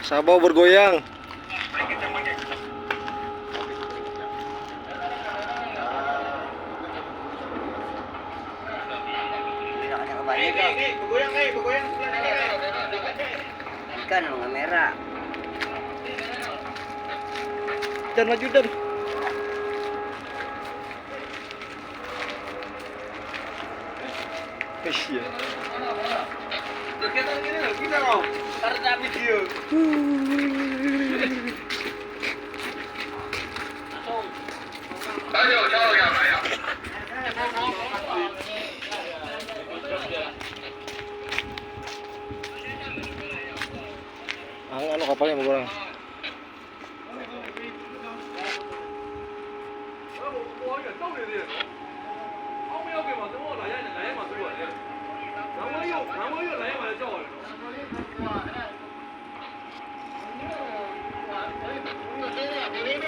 Sabau bergoyang. Ikan yang merah. Dan maju dan. Iya. Kita loh, karena video. Ano kapalnya berkurang.